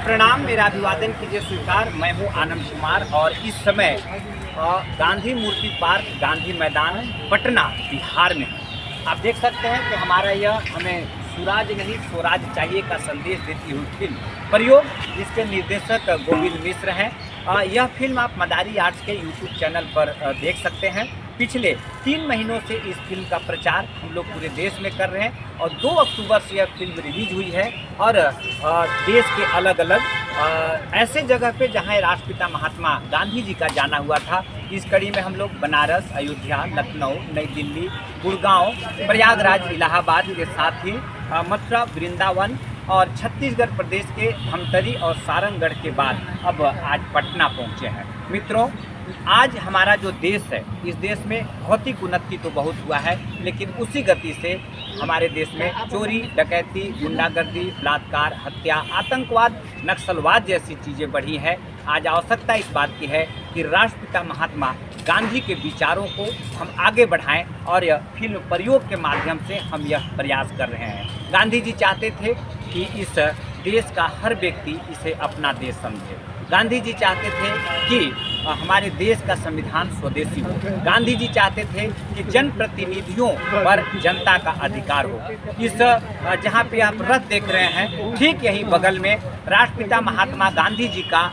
प्रणाम, मेरा अभिवादन कीजिए स्वीकार। मैं हूँ आनंद कुमार और इस समय गांधी मूर्ति पार्क, गांधी मैदान, पटना, बिहार में हूँ। आप देख सकते हैं कि हमारा यह हमें सुराज नहीं स्वराज चाहिए का संदेश देती हुई फिल्म प्रयोग, जिसके निर्देशक गोविंद मिश्र हैं। यह फिल्म आप मदारी आर्ट्स के यूट्यूब चैनल पर देख सकते हैं। पिछले 3 महीनों से इस फिल्म का प्रचार हम लोग पूरे देश में कर रहे हैं और 2 अक्टूबर से यह फिल्म रिलीज हुई है और देश के अलग अलग ऐसे जगह पे जहां राष्ट्रपिता महात्मा गांधी जी का जाना हुआ था। इस कड़ी में हम लोग बनारस, अयोध्या, लखनऊ, नई दिल्ली, गुड़गांव, प्रयागराज, इलाहाबाद के साथ ही मथुरा, वृंदावन और छत्तीसगढ़ प्रदेश के धमतरी और सारंगगढ़ के बाद अब आज पटना पहुँचे हैं। मित्रों, आज हमारा जो देश है, इस देश में भौतिक उन्नति तो बहुत हुआ है, लेकिन उसी गति से हमारे देश में चोरी, डकैती, गुंडागर्दी, बलात्कार, हत्या, आतंकवाद, नक्सलवाद जैसी चीज़ें बढ़ी हैं। आज आवश्यकता इस बात की है कि राष्ट्रपिता महात्मा गांधी के विचारों को हम आगे बढ़ाएं और यह फिल्म प्रयोग के माध्यम से हम यह प्रयास कर रहे हैं। गांधी जी चाहते थे कि इस देश का हर व्यक्ति इसे अपना देश समझे। गांधी जी चाहते थे कि हमारे देश का संविधान स्वदेशी हो। गांधी जी चाहते थे कि जनप्रतिनिधियों पर जनता का अधिकार हो। इस जहाँ पे आप रथ देख रहे हैं, ठीक यही बगल में राष्ट्रपिता महात्मा गांधी जी का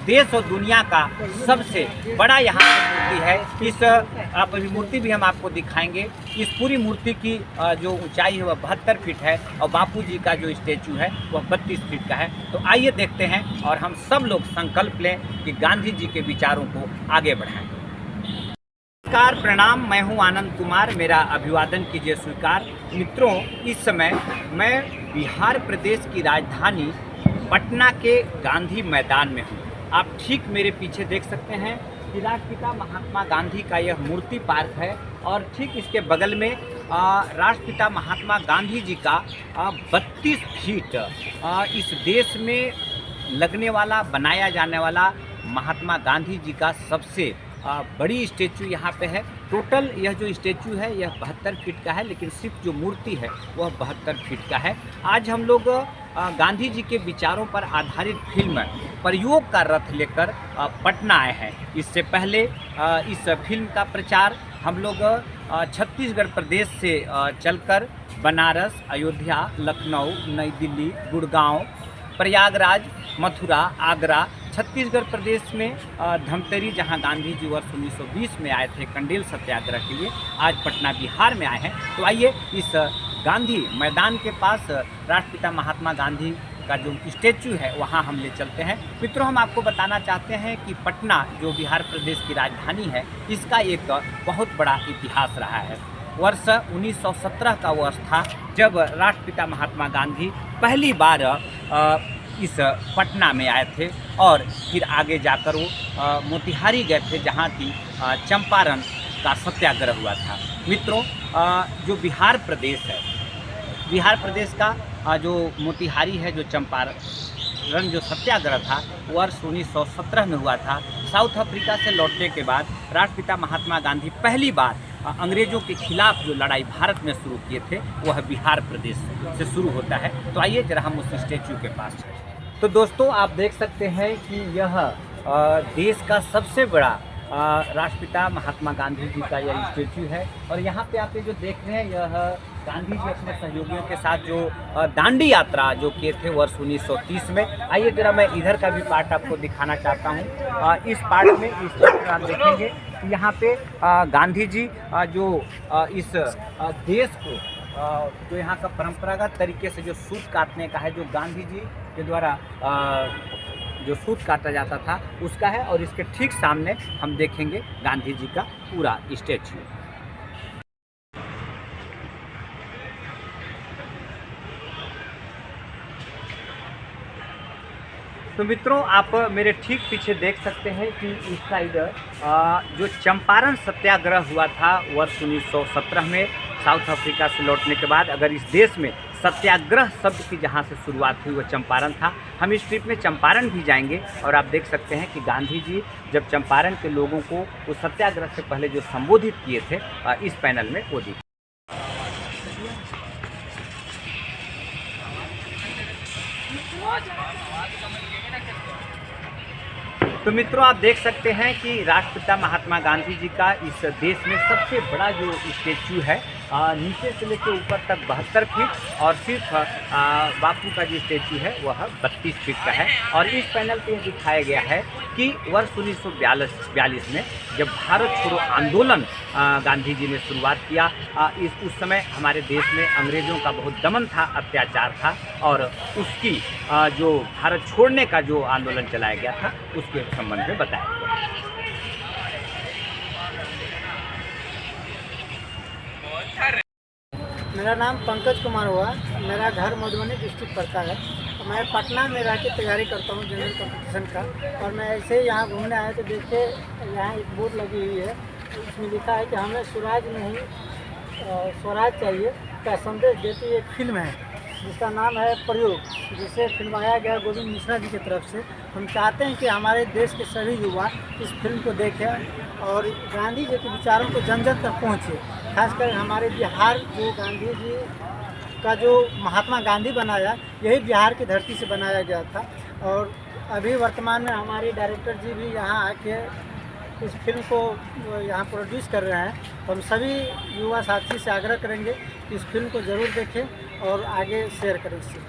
देश और दुनिया का सबसे बड़ा यहाँ मूर्ति है। इस अभी मूर्ति भी हम आपको दिखाएंगे। इस पूरी मूर्ति की जो ऊंचाई है वह 72 फीट है और बापू जी का जो स्टेचू है वह 32 फीट का है। तो आइए देखते हैं और हम सब लोग संकल्प लें कि गांधी जी के विचारों को आगे बढ़ाएं। नमस्कार, प्रणाम, मैं हूं आनंद कुमार, मेरा अभिवादन कीजिए स्वीकार। मित्रों, इस समय मैं बिहार प्रदेश की राजधानी पटना के गांधी मैदान में हूँ। आप ठीक मेरे पीछे देख सकते हैं कि राष्ट्रपिता महात्मा गांधी का यह मूर्ति पार्क है और ठीक इसके बगल में राष्ट्रपिता महात्मा गांधी जी का 32 फीट इस देश में लगने वाला, बनाया जाने वाला महात्मा गांधी जी का सबसे बड़ी स्टेचू यहाँ पे है। टोटल यह जो स्टेचू है यह 72 फीट का है, लेकिन सिर्फ जो मूर्ति है वह 72 फीट का है। आज हम लोग गांधी जी के विचारों पर आधारित फिल्म प्रयोग का रथ लेकर पटना आए हैं। इससे पहले इस फिल्म का प्रचार हम लोग छत्तीसगढ़ प्रदेश से चलकर बनारस, अयोध्या, लखनऊ, नई दिल्ली, गुड़गांव, प्रयागराज, मथुरा, आगरा, छत्तीसगढ़ प्रदेश में धमतरी, जहां गांधी जी वर्ष 1920 में आए थे कंडेल सत्याग्रह के लिए, आज पटना बिहार में आए हैं। तो आइए इस गांधी मैदान के पास राष्ट्रपिता महात्मा गांधी का जो स्टेचू है वहां हम ले चलते हैं। मित्रों, हम आपको बताना चाहते हैं कि पटना जो बिहार प्रदेश की राजधानी है, इसका एक बहुत बड़ा इतिहास रहा है। वर्ष 1917 का वर्ष था जब राष्ट्रपिता महात्मा गांधी पहली बार इस पटना में आए थे और फिर आगे जाकर वो मोतिहारी गए थे, जहाँ की चंपारण का सत्याग्रह हुआ था। मित्रों, जो बिहार प्रदेश है, बिहार प्रदेश का जो मोतिहारी है, जो चंपारण जो सत्याग्रह था वर्ष 1917 में हुआ था। साउथ अफ्रीका से लौटने के बाद राष्ट्रपिता महात्मा गांधी पहली बार अंग्रेज़ों के खिलाफ जो लड़ाई भारत में शुरू किए थे वह बिहार प्रदेश से शुरू होता है। तो आइए जरा हम उस स्टेचू के पास चलें। तो दोस्तों, आप देख सकते हैं कि यह देश का सबसे बड़ा राष्ट्रपिता महात्मा गांधी जी का यह स्टेचू है और यहाँ पे आप ये जो देख रहे हैं, यह गांधी जी अपने सहयोगियों के साथ जो दांडी यात्रा जो किए थे वर्ष 1930 में। आइए जरा मैं इधर का भी पार्ट आपको दिखाना चाहता हूँ। इस पार्ट में इस पार्ट आप देखेंगे यहाँ पे गांधी जी जो इस देश को जो यहाँ का परंपरागत तरीके से जो सूत काटने का है, जो गांधी जी के द्वारा जो सूत काटा जाता था उसका है, और इसके ठीक सामने हम देखेंगे गांधी जी का पूरा स्टेचू। तो मित्रों, आप मेरे ठीक पीछे देख सकते हैं कि इस साइड जो चंपारण सत्याग्रह हुआ था वर्ष 1917 में साउथ अफ्रीका से लौटने के बाद, अगर इस देश में सत्याग्रह शब्द की जहाँ से शुरुआत हुई वो चंपारण था। हम इस ट्रिप में चंपारण भी जाएंगे और आप देख सकते हैं कि गांधी जी जब चंपारण के लोगों को उस सत्याग्रह से पहले जो संबोधित किए थे इस पैनल में वो दिखे। तो मित्रों, आप देख सकते हैं कि राष्ट्रपिता महात्मा गांधी जी का इस देश में सबसे बड़ा जो स्टेचू है, नीचे से लेकर ऊपर तक 72 फीट और सिर्फ बापू का जो स्टेचू है वह 32 फीट का है। और इस पैनल पे यह दिखाया गया है कि वर्ष 1942 में जब भारत छोड़ो आंदोलन गांधी जी ने शुरुआत किया, उस समय हमारे देश में अंग्रेज़ों का बहुत दमन था, अत्याचार था, और उसकी जो भारत छोड़ने का जो आंदोलन चलाया गया था उसके संबंध में बताया गया। मेरा नाम पंकज कुमार हुआ। मेरा घर मधुबनी डिस्ट्रिक्ट पड़ता है। मैं पटना में रह के तैयारी करता हूँ जनरल कॉम्पिटिशन का। और मैं ऐसे ही यहाँ घूमने आया तो देखिए यहाँ एक बोर्ड लगी हुई है, उसमें लिखा है कि हमें स्वराज नहीं स्वराज चाहिए का संदेश देती एक फिल्म है जिसका नाम है प्रयोग, जिसे फिल्माया गया गोविंद मिश्रा जी की तरफ से। हम चाहते हैं कि हमारे देश के सभी युवा इस फिल्म को देखें और गांधी जी के विचारों को जन जन तक पहुँचे। खासकर हमारे बिहार जो गांधी जी का जो महात्मा गांधी बनाया, यही बिहार की धरती से बनाया गया था। और अभी वर्तमान में हमारे डायरेक्टर जी भी यहाँ आके इस फिल्म को यहाँ प्रोड्यूस कर रहे हैं। तो हम सभी युवा साथी से आग्रह करेंगे कि इस फिल्म को ज़रूर देखें और आगे शेयर करें इससे।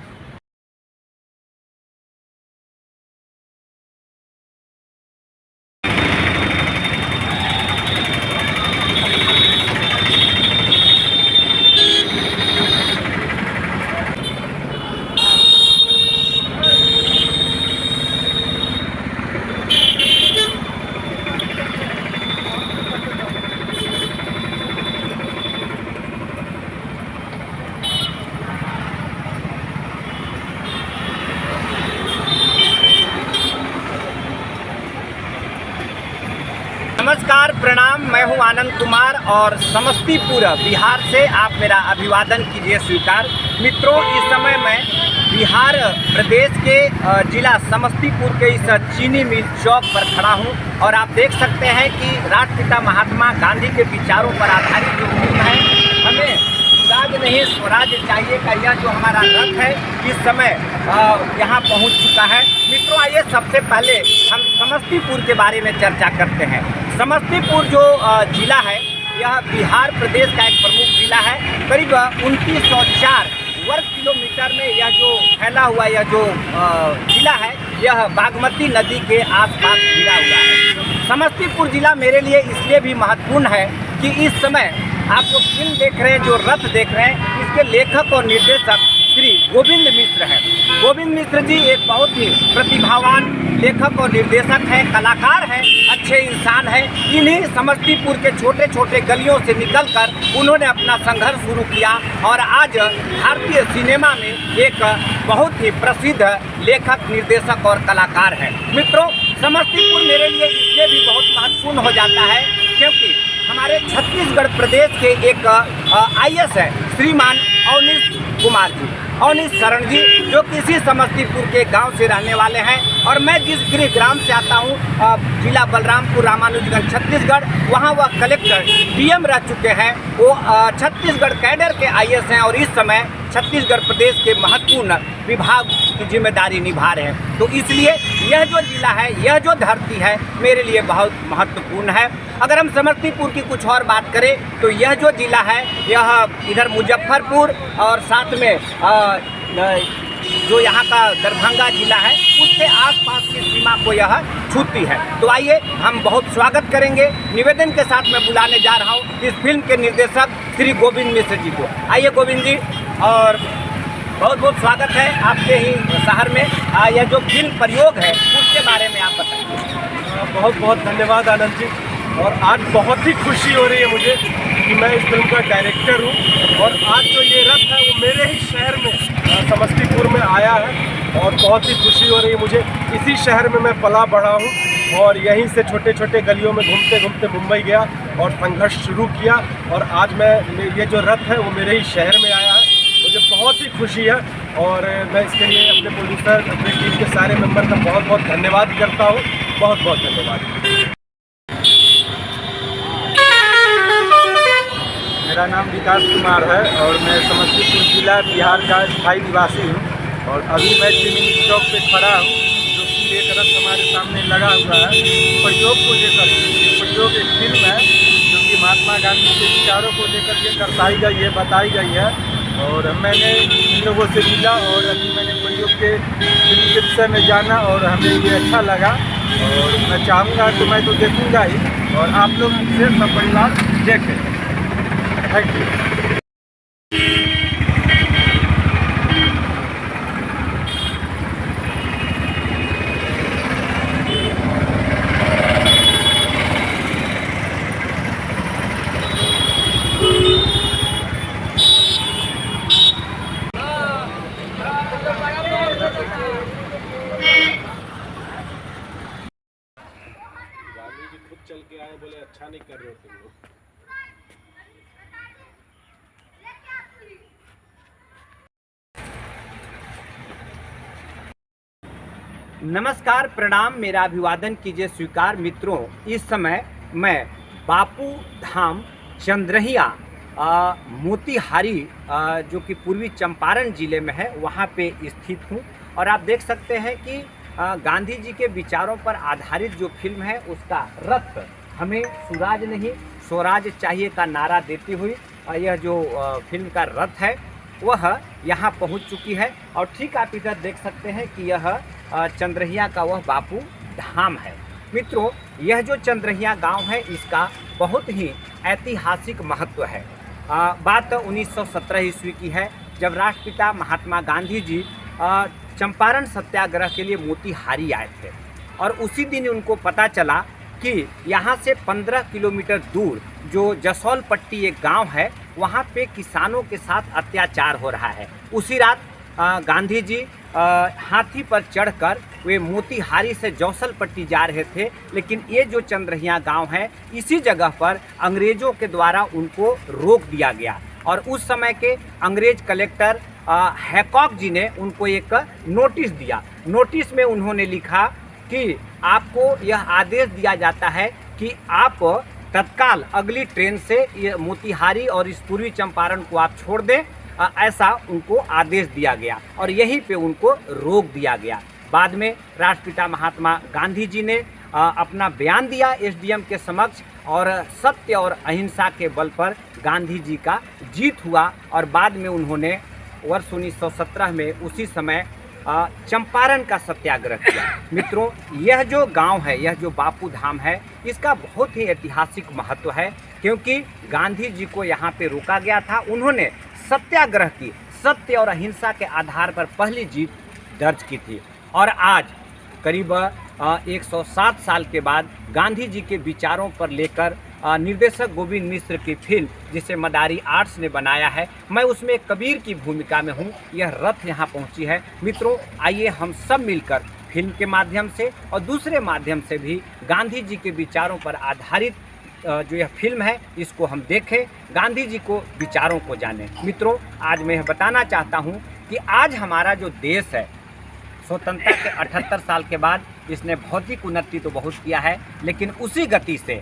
नमस्कार, प्रणाम। मैं हूं आनंद कुमार और समस्तीपुर बिहार से आप मेरा अभिवादन कीजिए स्वीकार। मित्रों, इस समय मैं बिहार प्रदेश के जिला समस्तीपुर के इस चीनी मिल चौक पर खड़ा हूं और आप देख सकते हैं कि राष्ट्रपिता महात्मा गांधी के विचारों पर आधारित जो फिल्म है हमें स्वराज नहीं स्वराज चाहिए का यह जो हमारा रथ है इस समय यहाँ पहुँच चुका है। मित्रों, आइए सबसे पहले हम समस्तीपुर के बारे में चर्चा करते हैं। समस्तीपुर जो जिला है यह बिहार प्रदेश का एक प्रमुख जिला है। करीब 2904 वर्ग किलोमीटर में यह जो फैला हुआ यह जो जिला है यह बागमती नदी के आसपास घिरा हुआ है। समस्तीपुर जिला मेरे लिए इसलिए भी महत्वपूर्ण है कि इस समय आप जो फिल्म देख रहे हैं, जो रथ देख रहे हैं, इसके लेखक और निर्देशक श्री गोविंद मिश्र हैं। गोविंद मिश्र जी एक बहुत ही प्रतिभावान लेखक और निर्देशक हैं, कलाकार हैं, अच्छे इंसान हैं। इन्हीं समस्तीपुर के छोटे छोटे गलियों से निकलकर उन्होंने अपना संघर्ष शुरू किया और आज भारतीय सिनेमा में एक बहुत ही प्रसिद्ध लेखक, निर्देशक और कलाकार हैं। मित्रों, समस्तीपुर मेरे लिए इसलिए भी बहुत महत्वपूर्ण हो जाता है क्योंकि हमारे छत्तीसगढ़ प्रदेश के एक IAS है श्रीमान अवनीश कुमार जी, अवनीश शरण जी, जो किसी समस्तीपुर के गांव से रहने वाले हैं। और मैं जिस गृह ग्राम से आता हूं, जिला बलरामपुर, रामानुजगंज, छत्तीसगढ़, वहां वह कलेक्टर DM रह चुके हैं। वो छत्तीसगढ़ कैडर के IAS हैं और इस समय छत्तीसगढ़ प्रदेश के महत्वपूर्ण विभाग की जिम्मेदारी निभा रहे हैं। तो इसलिए यह जो जिला है, यह जो धरती है, मेरे लिए बहुत महत्वपूर्ण है। अगर हम समस्तीपुर की कुछ और बात करें तो यह जो जिला है यह इधर मुजफ्फरपुर और साथ में जो यहाँ का दरभंगा जिला है उसके आसपास की सीमा को यह छूती है। तो आइए हम बहुत स्वागत करेंगे। निवेदन के साथ मैं बुलाने जा रहा हूँ इस फिल्म के निर्देशक श्री गोविंद मिश्र जी को। आइए गोविंद जी, और बहुत बहुत स्वागत है आपके ही शहर में। यह जो फिल्म प्रयोग है उसके बारे में आप बताइए। बहुत बहुत धन्यवाद आनंद जी। और आज बहुत ही खुशी हो रही है मुझे कि मैं इस फिल्म का डायरेक्टर हूँ और आज जो ये रथ है वो मेरे ही शहर में समस्तीपुर में आया है और बहुत ही खुशी हो रही है मुझे। इसी शहर में मैं पला बढ़ा हूँ और यहीं से छोटे छोटे गलियों में घूमते घूमते मुंबई गया और संघर्ष शुरू किया और आज मैं ये जो रथ है वो मेरे ही शहर में आया है। मुझे बहुत ही खुशी है और मैं इसके लिए अपने प्रोड्यूसर, अपने टीम के सारे मेंबर का बहुत बहुत धन्यवाद करता हूँ। बहुत बहुत धन्यवाद। मेरा नाम विकास कुमार है और मैं समस्तीपुर जिला बिहार का स्थायी निवासी हूँ और अभी मैं चिमनी चौक पे खड़ा हूँ, जो कि एक रथ हमारे सामने लगा हुआ है प्रयोग को लेकर। प्रयोग एक फिल्म है जो कि महात्मा गांधी के विचारों को लेकर के दर्शाई गई है, बताई गई है। और मैंने इन लोगों से मिला और अभी मैंने प्रयोग के फिल्म के विषय में जाना और हमें ये अच्छा लगा। और मैं चाहूँगा तो मैं तो देखूँगा ही, और आप लोग से सब परिवार देखें। Thank you. गांधी जी खुद चल के आए, बोले अच्छा नहीं कर रहे हो तुम लोग। नमस्कार, प्रणाम, मेरा अभिवादन कीजिए स्वीकार। मित्रों, इस समय मैं बापू धाम चंद्रहिया मोतिहारी जो कि पूर्वी चंपारण जिले में है, वहाँ पे स्थित हूँ। और आप देख सकते हैं कि गांधी जी के विचारों पर आधारित जो फिल्म है उसका रथ हमें सुराज नहीं स्वराज चाहिए का नारा देती हुई यह जो फिल्म का रथ है वह यहाँ पहुँच चुकी है। और ठीक आप इधर देख सकते हैं कि यह चंद्रहिया का वह बापू धाम है। मित्रों, यह जो चंद्रहिया गांव है इसका बहुत ही ऐतिहासिक महत्व है। बात 1917 ईस्वी की है, जब राष्ट्रपिता महात्मा गांधी जी चंपारण सत्याग्रह के लिए मोतिहारी आए थे। और उसी दिन उनको पता चला कि यहाँ से 15 किलोमीटर दूर जो जसौल पट्टी एक गांव है, वहाँ पे किसानों के साथ अत्याचार हो रहा है। उसी रात गांधी जी हाथी पर चढ़कर वे मोतिहारी से जौसल पट्टी जा रहे थे। लेकिन ये जो चंद्रहिया गांव है, इसी जगह पर अंग्रेज़ों के द्वारा उनको रोक दिया गया। और उस समय के अंग्रेज कलेक्टर हैकॉक जी ने उनको एक नोटिस दिया। नोटिस में उन्होंने लिखा कि आपको यह आदेश दिया जाता है कि आप तत्काल अगली ट्रेन से ये मोतिहारी और इस पूर्वी चंपारण को आप छोड़ दें, ऐसा उनको आदेश दिया गया और यहीं पे उनको रोक दिया गया। बाद में राष्ट्रपिता महात्मा गांधी जी ने अपना बयान दिया एसडीएम के समक्ष और सत्य और अहिंसा के बल पर गांधी जी का जीत हुआ। और बाद में उन्होंने वर्ष 1917 में उसी समय चंपारण का सत्याग्रह किया। मित्रों, यह जो गांव है, यह जो बापू धाम है, इसका बहुत ही ऐतिहासिक महत्व है, क्योंकि गांधी जी को यहाँ पे रोका गया था। उन्होंने सत्याग्रह की, सत्य और अहिंसा के आधार पर पहली जीत दर्ज की थी। और आज करीब 107 साल के बाद गांधी जी के विचारों पर लेकर निर्देशक गोविंद मिश्र की फिल्म, जिसे मदारी आर्ट्स ने बनाया है, मैं उसमें कबीर की भूमिका में हूँ। यह रथ यहाँ पहुँची है। मित्रों, आइए हम सब मिलकर फिल्म के माध्यम से और दूसरे माध्यम से भी गांधी जी के विचारों पर आधारित जो यह फिल्म है इसको हम देखें, गांधी जी को विचारों को जानें। मित्रों, आज मैं यह बताना चाहता हूँ कि आज हमारा जो देश है, स्वतंत्रता के 78 साल के बाद इसने भौतिक उन्नति तो बहुत किया है, लेकिन उसी गति से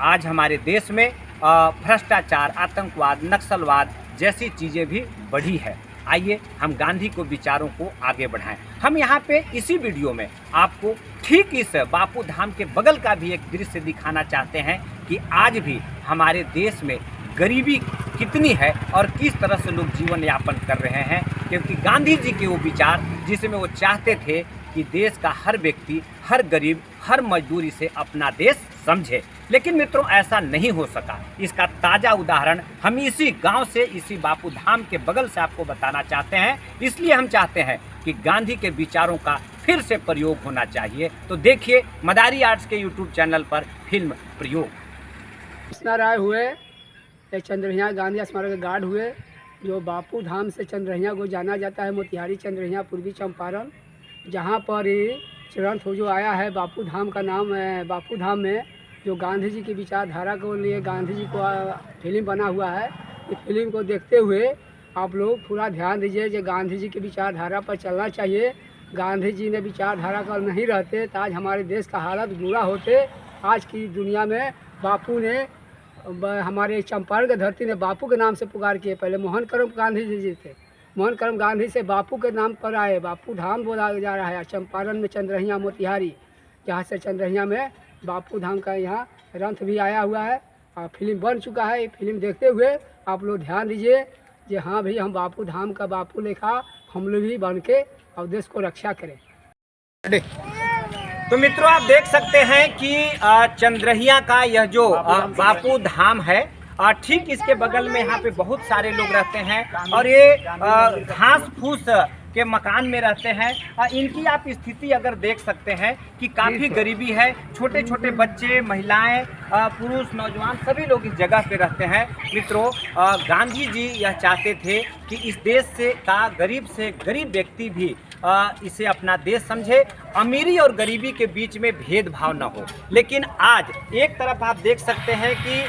आज हमारे देश में भ्रष्टाचार, आतंकवाद, नक्सलवाद जैसी चीज़ें भी बढ़ी है। आइए हम गांधी को विचारों को आगे बढ़ाएं। हम यहाँ पे इसी वीडियो में आपको ठीक इस बापू धाम के बगल का भी एक दृश्य दिखाना चाहते हैं कि आज भी हमारे देश में गरीबी कितनी है और किस तरह से लोग जीवन यापन कर रहे हैं। क्योंकि गांधी जी के वो विचार जिसमें वो चाहते थे कि देश का हर व्यक्ति, हर गरीब, हर मजदूर इसे अपना देश समझे, लेकिन मित्रों ऐसा नहीं हो सका। इसका ताज़ा उदाहरण हम इसी गांव से, इसी बापू धाम के बगल से आपको बताना चाहते हैं। इसलिए हम चाहते हैं कि गांधी के विचारों का फिर से प्रयोग होना चाहिए। तो देखिए मदारी आर्ट्स के यूट्यूब चैनल पर फिल्म प्रयोग। कृष्णा राय हुए, एक चंद्रहिया गांधी स्मारक गार्ड हुए, जो बापू धाम से चंद्रहिया को जाना जाता है, मोतिहारी चंद्रहिया पूर्वी चंपारण, जहाँ पर ये चरण जो आया है। बापू धाम का नाम है। बापू धाम में जो गांधी जी की विचारधारा को लिए गांधी जी को फिल्म बना हुआ है। इस फिल्म को देखते हुए आप लोग पूरा ध्यान दीजिए कि गांधी जी की विचारधारा पर चलना चाहिए। गांधी जी ने विचारधारा का नहीं रहते तो आज हमारे देश का हालत बुरा होते। आज की दुनिया में बापू ने, हमारे चंपारण की धरती ने बापू के नाम से पुकार किए। पहले मोहन करम गांधी जी थे, मोहन करम गांधी से बापू के नाम पर आए, बापू धाम बोला जा रहा है। चंपारण में चंद्रहिया मोतिहारी, जहाँ से चंद्रहिया में बापू धाम का यहाँ रंथ भी आया हुआ है और फिल्म बन चुका है। फिल्म देखते हुए आप लोग ध्यान दीजिए कि हाँ भाई हम बापू धाम का बापू लेखा हम लोग भी बन के और देश को रक्षा करें। तो मित्रों आप देख सकते हैं कि चंद्रहिया का यह जो बापू धाम है, ठीक इसके बगल में यहाँ पे बहुत सारे लोग रहते हैं और ये घास फूस के मकान में रहते हैं। इनकी आप स्थिति अगर देख सकते हैं कि काफ़ी गरीबी है। छोटे छोटे बच्चे, महिलाएं, पुरुष, नौजवान सभी लोग इस जगह पे रहते हैं। मित्रों गांधी जी यह चाहते थे कि इस देश से गरीब से गरीब व्यक्ति भी इसे अपना देश समझे, अमीरी और गरीबी के बीच में भेदभाव न हो। लेकिन आज एक तरफ आप देख सकते हैं कि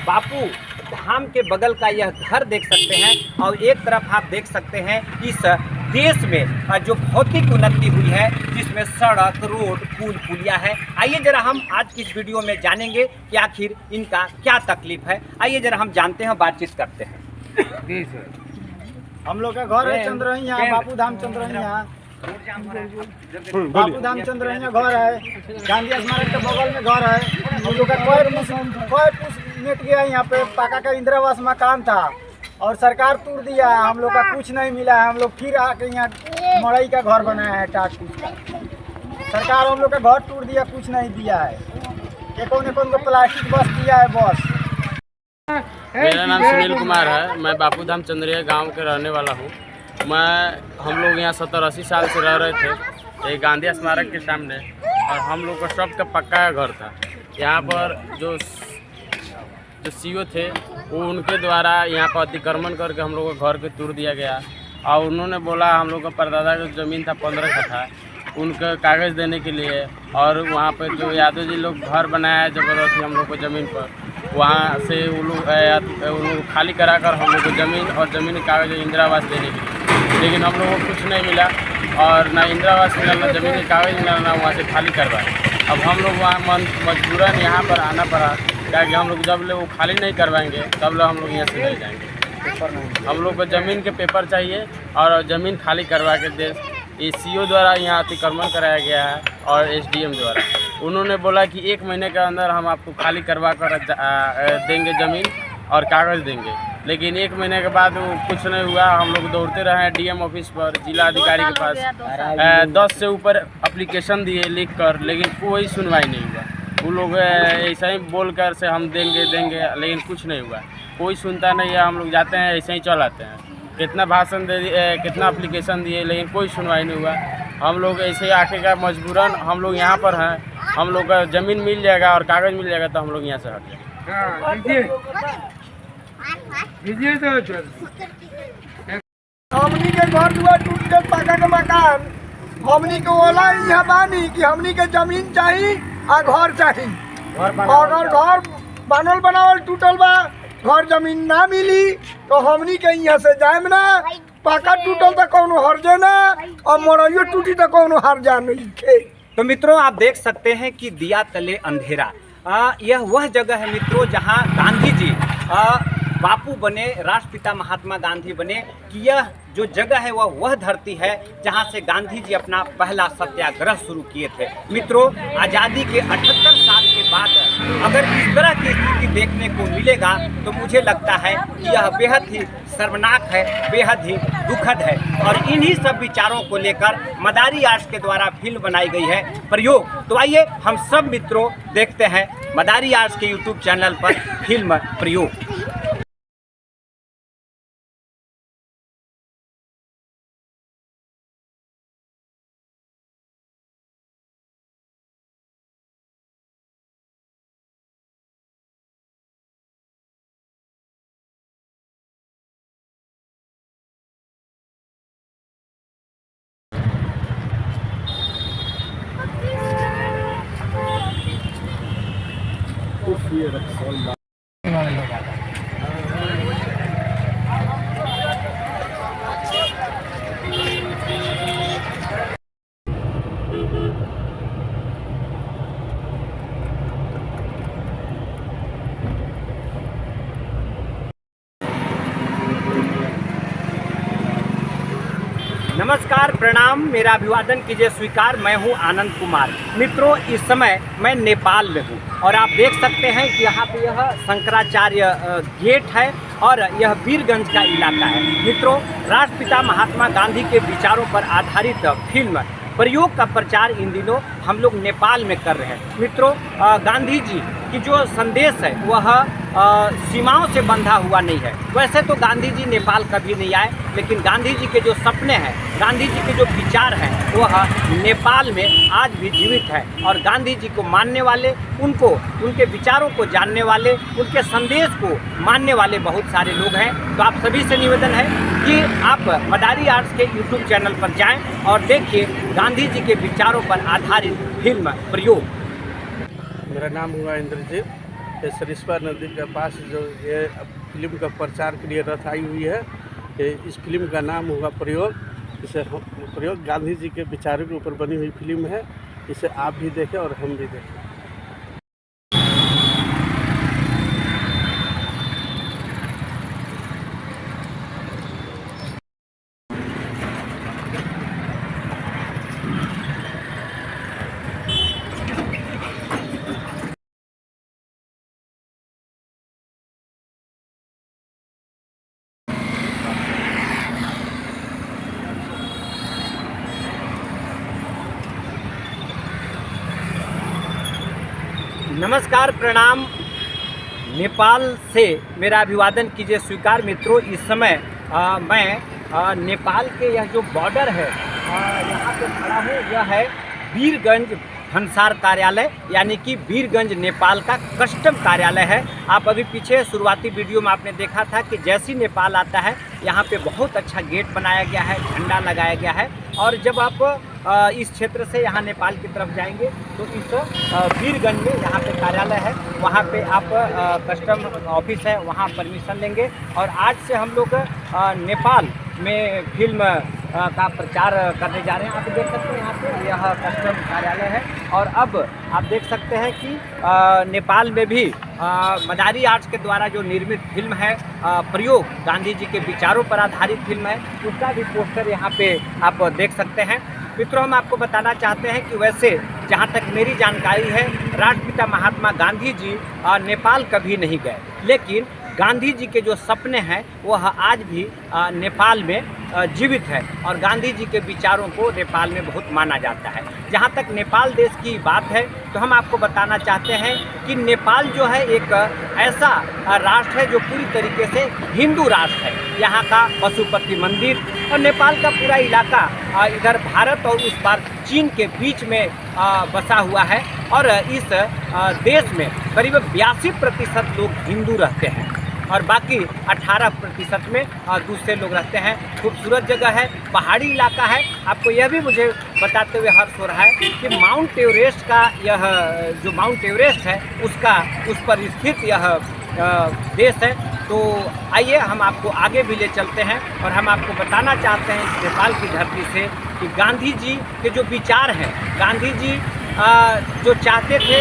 बापू धाम के बगल का यह घर देख सकते हैं और एक तरफ आप देख सकते हैं इस देश में जो भौतिक उन्नति हुई है, जिसमें सड़क, रोड, पुल, पुलिया है। आइए जरा हम आज की इस वीडियो में जानेंगे कि आखिर इनका क्या तकलीफ है। आइए जरा हम जानते हैं, बातचीत करते हैं। हम लोग का घर है चंद्रहिया, बापू धाम चंद्रहिया, बापू धाम चंद्रहिया घर है। गांधी स्मारक के बगल में घर है। हम लोग का कोई मिट गया। यहाँ पे पाका का इंदिरा आवास मकान था और सरकार तोड़ दिया है। हम लोग का कुछ नहीं मिला है। हम लोग फिर आके यहाँ मड़ई का घर बनाया है, टाट फूस का। सरकार हम लोग का घर तोड़ दिया, कुछ नहीं दिया है। एक को प्लास्टिक बस दिया है बस। मेरा नाम सुनील कुमार है। मैं बापू धाम चंद्रिया गांव के रहने वाला हूं। हम लोग यहाँ 70-80 साल से रह रहे थे ये गांधी स्मारक के सामने, और हम लोग का सबका पक्का घर था। यहाँ पर जो सीओ थे वो उनके द्वारा यहाँ पर अतिक्रमण करके हम लोग का घर के तोड़ दिया गया। और उन्होंने बोला हम लोग का परदादा का ज़मीन था 15 कट्ठा, उनका कागज़ देने के लिए। और वहाँ पर जो यादव जी लोग घर बनाया ज़बरदस्ती हम लोग को ज़मीन पर, वहाँ से वो लोग खाली करा कर हम लोग को ज़मीन और ज़मीन के कागज़ इंदिरा आवास देने के लिए। लेकिन हम लोगों को कुछ नहीं मिला और ना इंदिरा आवास मिला, ना ज़मीन के कागज़ मिला, ना वहाँ से खाली करवाए। अब हम लोग वहाँ मजबूरन यहाँ पर आना पड़ा, ताकि हम लोग जब वो खाली नहीं करवाएंगे तब लोग हम लोग यहाँ से नहीं जाएंगे। हम लोग को ज़मीन के पेपर चाहिए और ज़मीन खाली करवा के दे। ये सीओ द्वारा यहाँ अतिक्रमण कराया गया है और एसडीएम द्वारा। उन्होंने बोला कि 1 महीने के अंदर हम आपको खाली करवा कर देंगे ज़मीन और कागज़ देंगे। लेकिन 1 महीने के बाद वो कुछ नहीं हुआ। हम लोग दौड़ते रहे डीएम ऑफिस पर, जिला अधिकारी के पास 10 से ऊपर एप्लीकेशन दिए लिख कर, लेकिन कोई सुनवाई नहीं हुआ। वो लोग ऐसा ही बोल कर से हम देंगे, लेकिन कुछ नहीं हुआ। कोई सुनता नहीं है। हम लोग जाते हैं ऐसे ही चल आते हैं। कितना भाषण दे दिए, कितना एप्लीकेशन दिए, लेकिन कोई सुनवाई नहीं हुआ। हम लोग ऐसे ही आके का मजबूरन हम लोग यहाँ पर हैं। हम लोग का ज़मीन मिल जाएगा और कागज़ मिल जाएगा तो हम लोग यहाँ से हट जाएंगे। हमनी के घर दुआर टूट के पाका के मकान, हमनी के ओला यहाँ बानी कि हमनी के जमीन चाहिए और घर चाहिए। अगर घर बनल बनावल टूटल बा, घर जमीन ना मिली तो हमनी के यहाँ से जाएम ना। पाका टूटल तो कौनो हर्जे ना और मरइयो टूटी तो कौनो हर्जा नहीं खे। तो मित्रों आप देख सकते हैं कि दिया तले अंधेरा, यह वह जगह है मित्रों जहां गांधी जी बापू बने, राष्ट्रपिता महात्मा गांधी बने, कि यह जो जगह है वह धरती है जहां से गांधी जी अपना पहला सत्याग्रह शुरू किए थे। मित्रों आज़ादी के 78 साल के बाद अगर इस तरह की स्थिति देखने को मिलेगा तो मुझे लगता है कि यह बेहद ही शर्मनाक है, बेहद ही दुखद है। और इन्हीं सब विचारों को लेकर मदारी आर्ट्स के द्वारा फिल्म बनाई गई है प्रयोग। तो आइए हम सब मित्रों देखते हैं मदारी आर्ट्स के यूट्यूब चैनल पर फिल्म प्रयोग। नमस्कार, प्रणाम, मेरा अभिवादन कीजिए स्वीकार। मैं हूं आनंद कुमार। मित्रों, इस समय मैं नेपाल में हूं और आप देख सकते हैं कि यहाँ पे यह शंकराचार्य गेट है और यह वीरगंज का इलाका है। मित्रों, राष्ट्रपिता महात्मा गांधी के विचारों पर आधारित फिल्म प्रयोग का प्रचार इन दिनों हम लोग नेपाल में कर रहे हैं। मित्रों, गांधी जी की जो संदेश है वह सीमाओं से बंधा हुआ नहीं है। वैसे तो गांधी जी नेपाल कभी नहीं आए, लेकिन गांधी जी के जो सपने हैं, गांधी जी के जो विचार हैं, वह नेपाल में आज भी जीवित है। और गांधी जी को मानने वाले, उनको, उनके विचारों को जानने वाले, उनके संदेश को मानने वाले बहुत सारे लोग हैं। तो आप सभी से निवेदन है कि आप मदारी आर्ट्स के यूट्यूब चैनल पर जाएं और देखिए गांधी जी के विचारों पर आधारित फिल्म प्रयोग। मेरा नाम हुआ इंद्रजीत। ये सरिस्वा नदी के पास जो ये फिल्म का प्रचार के लिए रथ आई हुई है, ये इस फिल्म का नाम हुआ प्रयोग। इसे हम प्रयोग गांधी जी के विचारों के ऊपर बनी हुई फिल्म है। इसे आप भी देखें और हम भी देखें। नमस्कार, प्रणाम, नेपाल से मेरा अभिवादन कीजिए स्वीकार। मित्रों, इस समय मैं नेपाल के यह जो बॉर्डर है यहाँ पे खड़ा हूँ। यह है वीरगंज भंसार कार्यालय, यानी कि वीरगंज नेपाल का कस्टम कार्यालय है। आप अभी पीछे शुरुआती वीडियो में आपने देखा था कि जैसी नेपाल आता है यहाँ पे बहुत अच्छा गेट बनाया गया है, झंडा लगाया गया है। और जब आप इस क्षेत्र से यहाँ नेपाल की तरफ जाएंगे तो इस वीरगंज में यहाँ पे कार्यालय है, वहाँ पे आप कस्टम ऑफिस है, वहाँ परमिशन लेंगे। और आज से हम लोग नेपाल में फिल्म का प्रचार करने जा रहे हैं। आप देख सकते हैं यहाँ पे यह कस्टम कार्यालय है। और अब आप देख सकते हैं कि नेपाल में भी मदारी आर्ट्स के द्वारा जो निर्मित फिल्म है प्रयोग, गांधी जी के विचारों पर आधारित फिल्म है, उसका भी पोस्टर यहाँ पे आप देख सकते हैं। मित्रों, हम आपको बताना चाहते हैं कि वैसे जहाँ तक मेरी जानकारी है, राष्ट्रपिता महात्मा गांधी जी नेपाल कभी नहीं गए, लेकिन गांधी जी के जो सपने हैं वह आज भी नेपाल में जीवित है और गांधी जी के विचारों को नेपाल में बहुत माना जाता है। जहाँ तक नेपाल देश की बात है तो हम आपको बताना चाहते हैं कि नेपाल जो है एक ऐसा राष्ट्र है जो पूरी तरीके से हिंदू राष्ट्र है। यहाँ का पशुपति मंदिर और नेपाल का पूरा इलाका इधर भारत और उस पार चीन के बीच में बसा हुआ है। और इस देश में करीब 82% लोग हिंदू रहते हैं और बाकी 18% में दूसरे लोग रहते हैं। खूबसूरत जगह है, पहाड़ी इलाका है। आपको यह भी मुझे बताते हुए हर्ष हो रहा है कि माउंट एवरेस्ट का यह जो माउंट एवरेस्ट है उस पर स्थित यह देश है। तो आइए हम आपको आगे भी ले चलते हैं और हम आपको बताना चाहते हैं इस नेपाल की धरती से कि गांधी जी के जो विचार हैं, गांधी जी जो चाहते थे,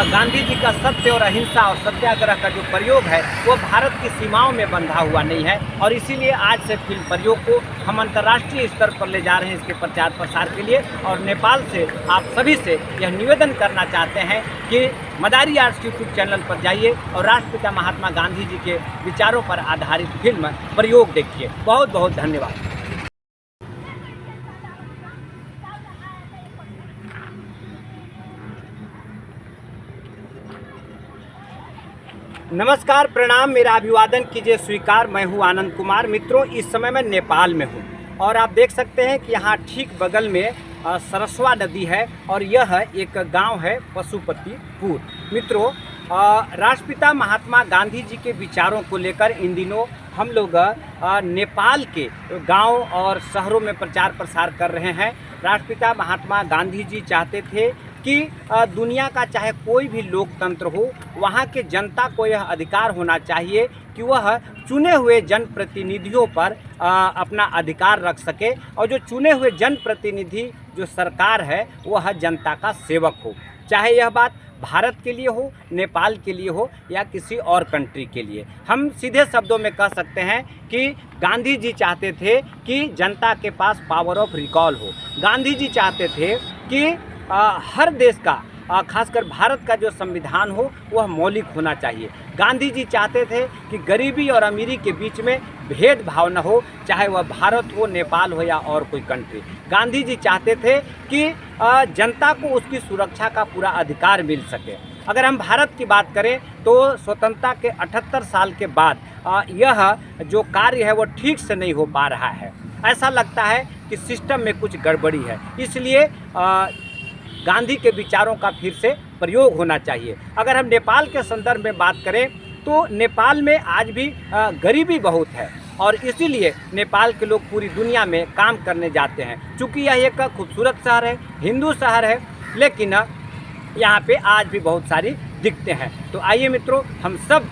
गांधी जी का सत्य और अहिंसा और सत्याग्रह का जो प्रयोग है वो भारत की सीमाओं में बंधा हुआ नहीं है। और इसीलिए आज से फिल्म प्रयोग को हम अंतर्राष्ट्रीय स्तर पर ले जा रहे हैं इसके प्रचार प्रसार के लिए। और नेपाल से आप सभी से यह निवेदन करना चाहते हैं कि मदारी आर्ट्स यूट्यूब चैनल पर जाइए और राष्ट्रपिता महात्मा गांधी जी के विचारों पर आधारित फिल्म प्रयोग देखिए। बहुत बहुत धन्यवाद। नमस्कार, प्रणाम, मेरा अभिवादन कीजिए स्वीकार। मैं हूं आनंद कुमार। मित्रों, इस समय मैं नेपाल में हूं और आप देख सकते हैं कि यहाँ ठीक बगल में सरस्वा नदी है और यह एक गांव है पशुपतिपुर। मित्रों, राष्ट्रपिता महात्मा गांधी जी के विचारों को लेकर इन दिनों हम लोग नेपाल के गांव और शहरों में प्रचार प्रसार कर रहे हैं। राष्ट्रपिता महात्मा गांधी जी चाहते थे कि दुनिया का चाहे कोई भी लोकतंत्र हो, वहाँ के जनता को यह अधिकार होना चाहिए कि वह चुने हुए जनप्रतिनिधियों पर अपना अधिकार रख सके और जो चुने हुए जनप्रतिनिधि जो सरकार है वह जनता का सेवक हो। चाहे यह बात भारत के लिए हो, नेपाल के लिए हो या किसी और कंट्री के लिए। हम सीधे शब्दों में कह सकते हैं कि गांधी जी चाहते थे कि जनता के पास पावर ऑफ रिकॉल हो। गांधी जी चाहते थे कि हर देश का खासकर भारत का जो संविधान हो वह मौलिक होना चाहिए। गांधी जी चाहते थे कि गरीबी और अमीरी के बीच में भेदभाव न हो, चाहे वह भारत हो, नेपाल हो या और कोई कंट्री। गांधी जी चाहते थे कि जनता को उसकी सुरक्षा का पूरा अधिकार मिल सके। अगर हम भारत की बात करें तो स्वतंत्रता के 78 साल के बाद यह जो कार्य है वो ठीक से नहीं हो पा रहा है। ऐसा लगता है कि सिस्टम में कुछ गड़बड़ी है, इसलिए गांधी के विचारों का फिर से प्रयोग होना चाहिए। अगर हम नेपाल के संदर्भ में बात करें तो नेपाल में आज भी गरीबी बहुत है और इसीलिए नेपाल के लोग पूरी दुनिया में काम करने जाते हैं। चूँकि यह एक खूबसूरत शहर है, हिंदू शहर है, लेकिन यहाँ पे आज भी बहुत सारी दिक्कतें हैं। तो आइए मित्रों, हम सब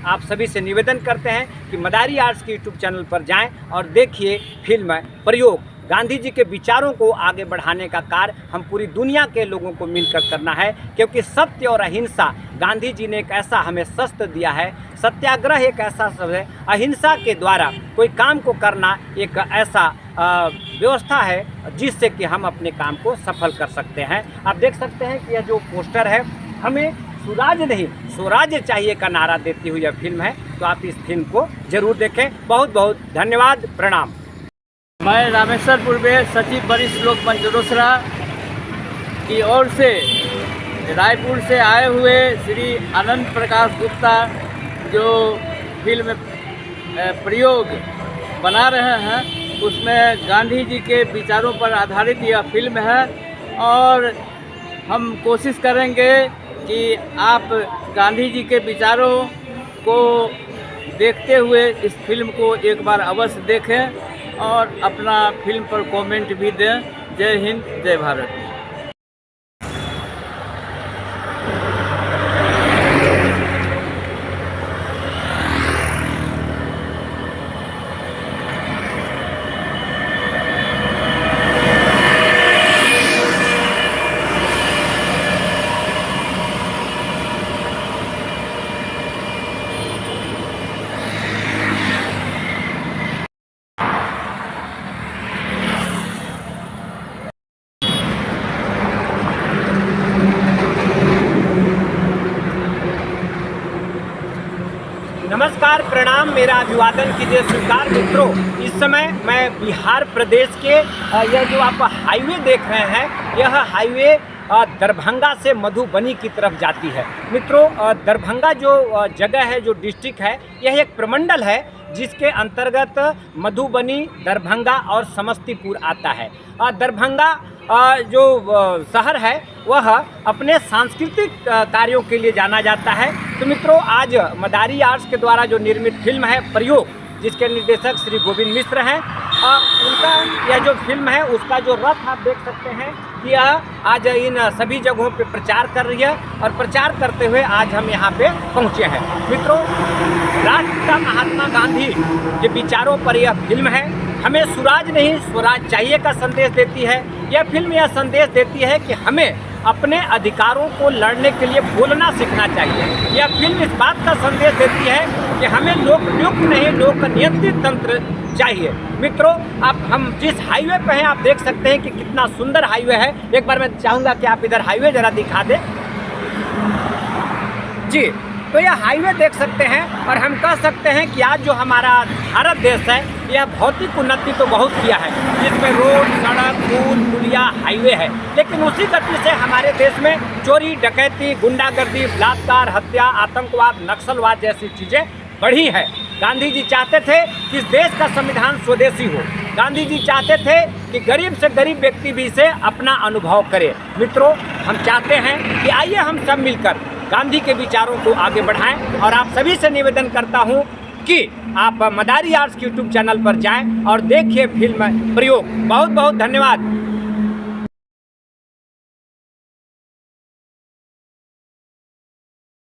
आप सभी से निवेदन करते हैं कि मदारी आर्ट्स के यूट्यूब चैनल पर जाएं और देखिए फिल्म प्रयोग। गांधी जी के विचारों को आगे बढ़ाने का कार्य हम पूरी दुनिया के लोगों को मिलकर करना है, क्योंकि सत्य और अहिंसा गांधी जी ने एक ऐसा हमें शस्त्र दिया है। सत्याग्रह एक ऐसा शब्द है, अहिंसा के द्वारा कोई काम को करना एक ऐसा व्यवस्था है जिससे कि हम अपने काम को सफल कर सकते हैं। आप देख सकते हैं कि यह जो पोस्टर है, हमें स्वराज नहीं स्वराज्य चाहिए का नारा देती हुई यह फिल्म है। तो आप इस फिल्म को जरूर देखें। बहुत बहुत धन्यवाद, प्रणाम। मैं रामेश्वरपुर में सचिव वरिष्ठ लोक मंच रोसड़ा की ओर से रायपुर से आए हुए श्री आनंद प्रकाश गुप्ता जो फिल्म प्रयोग बना रहे हैं, उसमें गांधी जी के विचारों पर आधारित यह फिल्म है और हम कोशिश करेंगे कि आप गांधी जी के विचारों को देखते हुए इस फिल्म को एक बार अवश्य देखें और अपना फिल्म पर कमेंट भी दें। जय हिंद, जय भारत। नमस्कार, प्रणाम, मेरा अभिवादन कीजिए स्वीकार। मित्रों, इस समय मैं बिहार प्रदेश के यह जो आप हाईवे देख रहे हैं, यह हाईवे दरभंगा से मधुबनी की तरफ जाती है। मित्रों, दरभंगा जो जगह है, जो डिस्ट्रिक्ट है, यह एक प्रमंडल है जिसके अंतर्गत मधुबनी, दरभंगा और समस्तीपुर आता है। दरभंगा जो शहर है वह अपने सांस्कृतिक कार्यों के लिए जाना जाता है। तो मित्रों, आज मदारी आर्ट्स के द्वारा जो निर्मित फिल्म है प्रयोग, जिसके निर्देशक श्री गोविंद मिश्र हैं, उनका यह जो फिल्म है उसका जो रथ आप देख सकते हैं कि यह आज इन सभी जगहों पे प्रचार कर रही है और प्रचार करते हुए आज हम यहाँ पे पहुँचे हैं। मित्रों, राष्ट्रपिता महात्मा गांधी के विचारों पर यह फिल्म है। हमें स्वराज नहीं स्वराज चाहिए का संदेश देती है। यह फिल्म यह संदेश देती है कि हमें अपने अधिकारों को लड़ने के लिए बोलना सीखना चाहिए। यह फिल्म इस बात का संदेश देती है कि हमें लोकनियुक्त नहीं लोक नियंत्रित तंत्र चाहिए। मित्रों, हम जिस हाईवे पे हैं आप देख सकते हैं कि कितना सुंदर हाईवे है। एक बार मैं चाहूँगा कि आप इधर हाईवे ज़रा दिखा दें जी। तो यह हाईवे देख सकते हैं और हम कह सकते हैं कि आज जो हमारा भारत देश है यह भौतिक उन्नति तो बहुत किया है, जिसमें रोड, सड़क, पुल, पुलिया, हाईवे है, लेकिन उसी गति से हमारे देश में चोरी, डकैती, गुंडागर्दी, बलात्कार, हत्या, आतंकवाद, नक्सलवाद जैसी चीज़ें बढ़ी है। गांधी जी चाहते थे कि इस देश का संविधान स्वदेशी हो। गांधी जी चाहते थे कि गरीब से गरीब व्यक्ति भी इसे अपना अनुभव करे। मित्रों, हम चाहते हैं कि आइए हम सब मिलकर गांधी के विचारों को आगे बढ़ाएं और आप सभी से निवेदन करता हूं कि आप मदारी आर्ट्स के यूट्यूब चैनल पर जाएं और देखिए फिल्म प्रयोग। बहुत बहुत धन्यवाद।